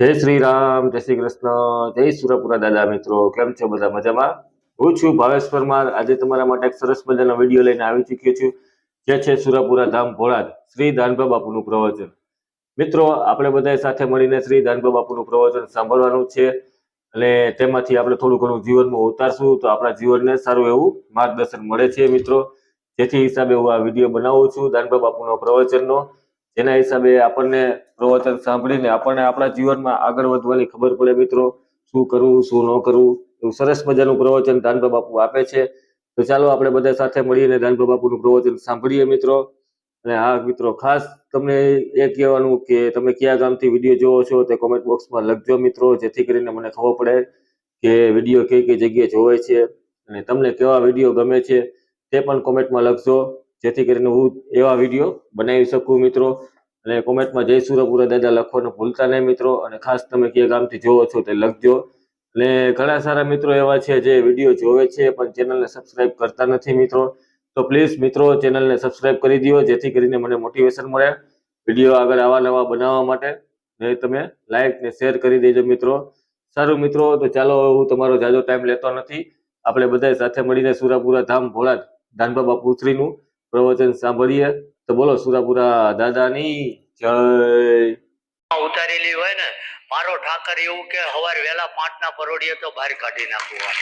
જય શ્રી રામ, જય શ્રી કૃષ્ણ, જય સુરપુરા દાદા મિત્રો. કેમ છો બધા મજામાં? હું છું ભાવેશ પરમાર. આજે તમારા માટે એક સરસ મજાનો વિડીયો લઈને આવી ચૂક્યો છું, જે છે સુરપુરા ધામ ભોળાદ શ્રી દાનભા બાપુનું પ્રવચન. મિત્રો, આપણે બધા સાથે મળીને શ્રી દાનભા બાપુનું પ્રવચન સાંભળવાનું છે અને તેમાંથી આપણે થોડું ઘણું જીવનમાં ઉતારશું તો આપણા જીવનને સારું એવું માર્ગદર્શન મળે છે મિત્રો. જેથી હિસાબે હું આ વિડીયો બનાવું છું દાનભા બાપુનો પ્રવચનનો, જેના હિસાબે આપણને પ્રવચન સાંભળીને આપણને આપણા જીવનમાં આગળ વધવાની ખબર પડે મિત્રો. શું કરવું શું ન કરવું, એવું સરસ મજાનું પ્રવચન દાનભા બાપુ આપે છે. તો ચાલો આપણે બધા સાથે મળીને દાનભા બાપુનું પ્રવચન સાંભળીએ મિત્રો. અને હા મિત્રો, ખાસ તમને એ કહેવાનું કે તમે કયા ગામથી વિડીયો જોવો છો તે કોમેન્ટ બોક્સમાં લખજો મિત્રો, જેથી કરીને મને ખબર પડે કે વિડીયો કઈ કઈ જગ્યાએ જોવાય છે અને તમને કેવા વિડીયો ગમે છે તે પણ કોમેન્ટમાં લખજો, જેથી કરીને હું એવા વિડીયો બનાવી શકું મિત્રો. અને કોમેન્ટમાં જય સુરપુરા દાદા લખવાનું ભૂલતા નહીં મિત્રો. અને ખાસ તમે કયા ગામથી જોવો છો તે લખજો. અને ઘણા સારા મિત્રો એવા છે જે વિડીયો જોવે છે પણ ચેનલને સબસ્ક્રાઇબ કરતા નથી મિત્રો. તો પ્લીઝ મિત્રો, ચેનલને સબસ્ક્રાઇબ કરી દો, જેથી કરીને મને મોટિવેશન મળે વિડીયો આગળ આવા નવા બનાવવા માટે. ને તમે લાઈક ને શેર કરી દેજો મિત્રો. સારું મિત્રો, તો ચાલો હું તમારો જાજો ટાઈમ લેતો નથી. આપણે બધા સાથે મળીને સુરાપુરા ધામ ભોળાદ દાનભા બાપુ શ્રીનું પ્રવચન સાંભળીએ. તો બોલો સુરાપુરા દાદાની જય. ઉતારેલી હોય ને, મારો ઠાકર એવું કે હવાર વેલા 5 ના પરોડીએ તો બહાર કાઢી નાખવું.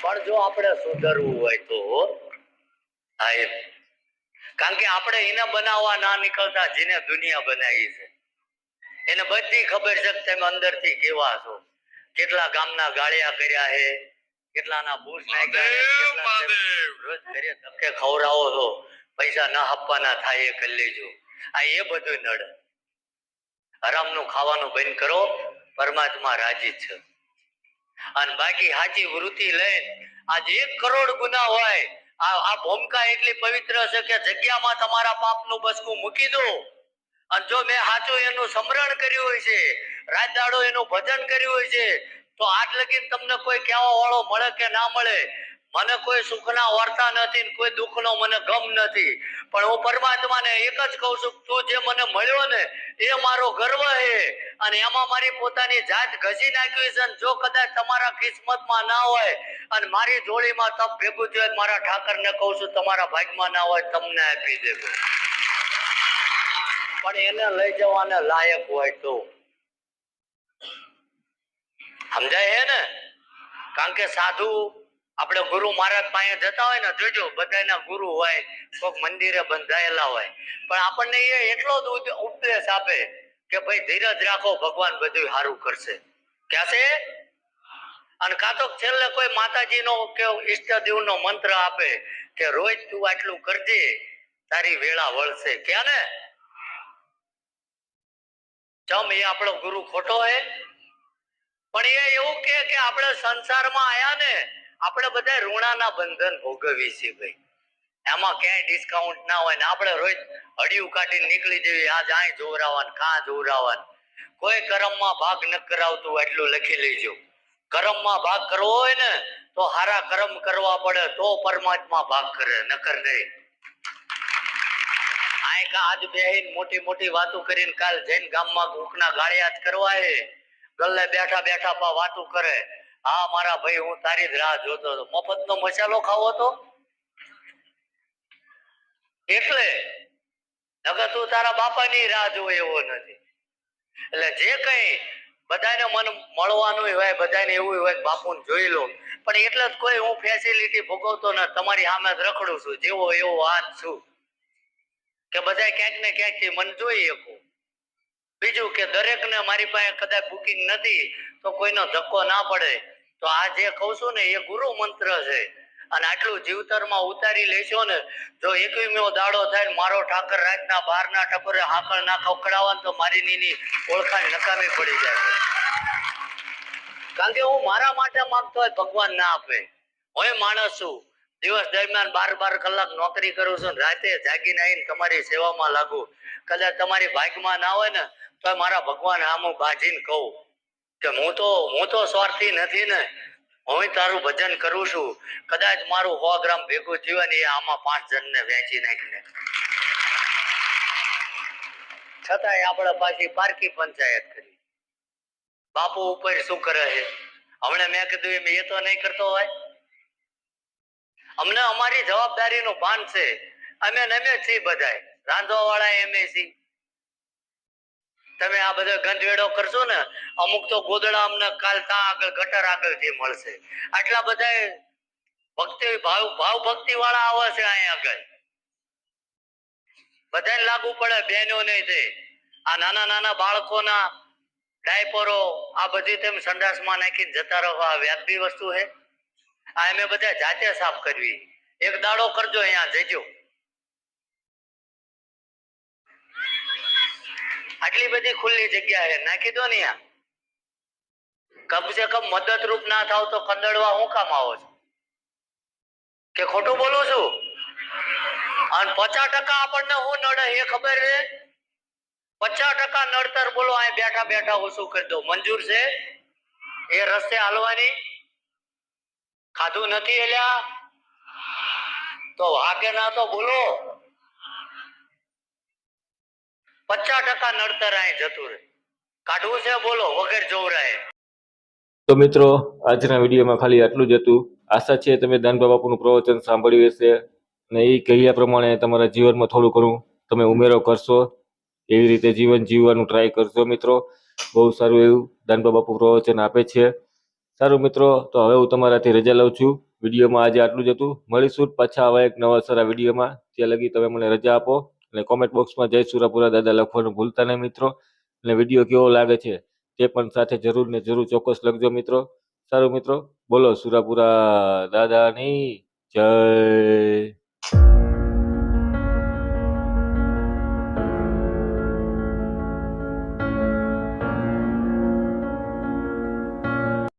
પણ જો આપણે સુધરવું હોય તો હા એમ, કારણ કે આપણે એને બનાવવા ના નીકળતા, જેને દુનિયા બનાવી છે એને બધી ખબર છે કે તમે અંદરથી કેવા છો. કેટલા ગામના ગાળિયા કર્યા છે, કેટલાના બૂસ નાખ્યા, રોજ ઘરે ધક્કે ખવડાવો છો, પૈસા ના આપવાના થાય એ કરી લેજો. આ એ બધું નડે. હરામનું ખાવાનું બંધ કરો, પરમાત્મા રાજી છે. અને બાકી સાચી વૃત્તિ લઈને આજે 1 કરોડ ગુના હોય, આ ભૂમિકા એટલી પવિત્ર છે કે જગ્યામાં તમારા પાપનું બસકું મૂકી દો. અને જો મેં સાચું એનું સ્મરણ કર્યું હોય છે, રાત દાડો એનું ભજન કર્યું હોય છે, તો આજ લગીન તમને કોઈ કહેવા વાળો મળે કે ના મળે, મને કોઈ સુખના વાર્તા નથી, કોઈ દુઃખનો મને ગમ નથી. પણ હું પરમાત્માને એક જ કહું છું, તું જે મને મળ્યો ને એ મારો ગર્વ છે. અને એમાં મારી પોતાની જાત ઘસી નાખી છે. જો કદાચ તમારા કિસ્મતમાં ના હોય અને મારી જોડીમાં તપ ભેગું થયું, મારા ઠાકરને કહું છું તમારા ભાગમાં ના હોય, તમને આપી દેજો. પણ એને લઈ જવાને લાયક હોય તો સમજાય હે ને. કારણ કે સાધુ આપણે ગુરુ મહારાજ પાસે જતા હોય ને, જોજો બધાના ગુરુ હોય, કોઈક મંદિરે બંધાયેલા હોય, પણ આપણને એ એટલો જ ઉપદેશ આપે કે ભાઈ ધીરજ રાખો, ભગવાન બધું સારું કરશે. ક્યાં છે? અને કાં તો છેલ્લે કોઈ માતાજીનો કે ઈષ્ટદેવનો મંત્ર આપે કે રોજ તું આટલું કરજે, તારી વેળા વળશે. ક્યાં ને ચમ એ આપણો ગુરુ ખોટો હે? પણ એ એવું કે આપણે સંસારમાં આયા ને, આપણે બધા ઋણાના બંધન ભોગવીએ છીએ ભાઈ. એમાં ક્યાંય ડિસ્કાઉન્ટ ના હોય ને આપણે રોજ હડિયું કાઢીને નીકળી જઈએ, આજ આય જોવરાવાન કાં જોવરાવાન. કોઈ કર્મમાં ભાગ ન કરાવતું એટલું લખી લેજો. કર્મમાં ભાગ કરવો હોય ને તો હારા કર્મ કરવા પડે, તો પરમાત્મા ભાગ કરે, નકર નહીં. આજ બેહીને મોટી મોટી વાતો કરીને કાલ જઈને ગામમાં ભૂખના ગાળિયા જ કરવા હે, ગલ્લે બેઠા બેઠા વાતો કરે. હા મારા ભાઈ, હું તારી જ રાહ જોતો હતો. મફતનો મસાલો ખાવો તો એટલે નકર તું તારા બાપાની રાહ જોવે એવો નથી. એટલે જે કઈ બધાને મન મળવાનું હોય, બધાને એવું હોય બાપુને જોઈ લો, પણ એટલે જ કોઈ હું ફેસિલિટી ભોગવતો ન, તમારી સામે જ રખડું છું, જેવો એવો હાથ છું કે બધા ક્યાંક ને ક્યાંક થી મન જોઈ શકું. બીજું કે દરેકને મારી પાસે કદાચ બુકિંગ નથી તો કોઈનો ધક્કો ના પડે. તો આ જે કહું છું ને એ ગુરુ મંત્ર છે. અને આટલું જીવતરમાં ઉતારી લેશો ને, જો 21મી દાડો થાય મારો ઠાકર રાતના 12ના ટકોરે હાકળ ના ખવડાવવા તો મારી નીની ઓળખાણ નકામી પડી જાય. કારણ કે હું મારા માટે માંગતો હોય, ભગવાન ના આપે. હું માણસ છું, દિવસ દરમિયાન 12 કલાક નોકરી કરું છું, રાતે જાગીને આવીને તમારી સેવામાં લાગુ. કદાચ તમારી ભાગમાં ના હોય ને તો મારા ભગવાન આમ બાજીને કહું કે હું તો સ્વાર્થી નથી ને, હું તારું ભજન કરું છું. કદાચ મારું 100 ગ્રામ ભેગું થયું ને એ આમાં 5 જણને વેચી નાખીને છતાંય આપણે પાછી પારકી પંચાયત કરી. બાપુ ઉપર શું કરે છે? હમણાં મેં કીધું એમ એ તો નહીં કરતો હોય. અમને અમારી જવાબદારીનું ભાન છે. અમે છીએ બધાય રાંધવા વાળા એમે છીએ. તમે આ બધો ગંધવેડો કરશો ને, અમુક તો ગોદડા અમને કાલ ત્યાં આગળ ગટર આગળથી મળશે. આટલા બધા ભક્તિ ભાવ ભક્તિ વાળા આવે છે અહીંયા આગળ. બધાને લાગુ પડે, બહેનો નહીં દે. આ નાના નાના બાળકોના ડાયપરો આ બધી તેમ સંડાસમાં નાખીને જતા રહો, આ વ્યાજબી વસ્તુ છે? આ અમે બધા જાતે સાફ કરવી. એક દાડો કરજો, અહીંયા જજો. આટલી બધી ખુલ્લી જગ્યા છે, નાખી દો ને. કમસે કમ મદદરૂપ ના થાવ તો કંદડવા હું કામ આવો છો? કે ખોટું બોલું છું? અને 50% આપણને હું નડે એ ખબર છે? 50% નડતર બોલો, અહીં બેઠા બેઠા ઓછું કરી દો. મંજૂર છે એ રસ્તે હાલવાની? ખાધું નથી એલ્યા તો વાગે ના તો બોલો. 50% નડતર અહીં જતું રહે. કાઢવું છે બોલો, વગર જોવરાય. તો મિત્રો, આજના વિડીયોમાં ખાલી આટલું જ હતું. આશા છે તમે દાનબા બાપુનું પ્રવચન સાંભળ્યું હશે અને એ કહ્યા પ્રમાણે તમારા જીવનમાં થોડું ઘણું તમે ઉમેરો કરશો. એવી રીતે જીવન જીવવાનું ટ્રાય કરશો મિત્રો. બહુ સારું એવું દાનબા બાપુ પ્રવચન આપે છે. સારું મિત્રો, તો હવે હું તમારાથી રજા લઉં છું. વિડીયોમાં આજે આટલું જ હતું. મળીશું પાછા હવે એક નવા સારા વિડીયોમાં. ત્યાં લગી તમે મને રજા આપો અને કોમેન્ટ બોક્સમાં જય સુરાપુરા દાદા લખવાનું ભૂલતા નહીં મિત્રો. અને વિડીયો કેવો લાગે છે તે પણ સાથે જરૂર ને જરૂર ચોક્કસ લખજો મિત્રો. સારું મિત્રો, બોલો સુરાપુરા દાદાની જય.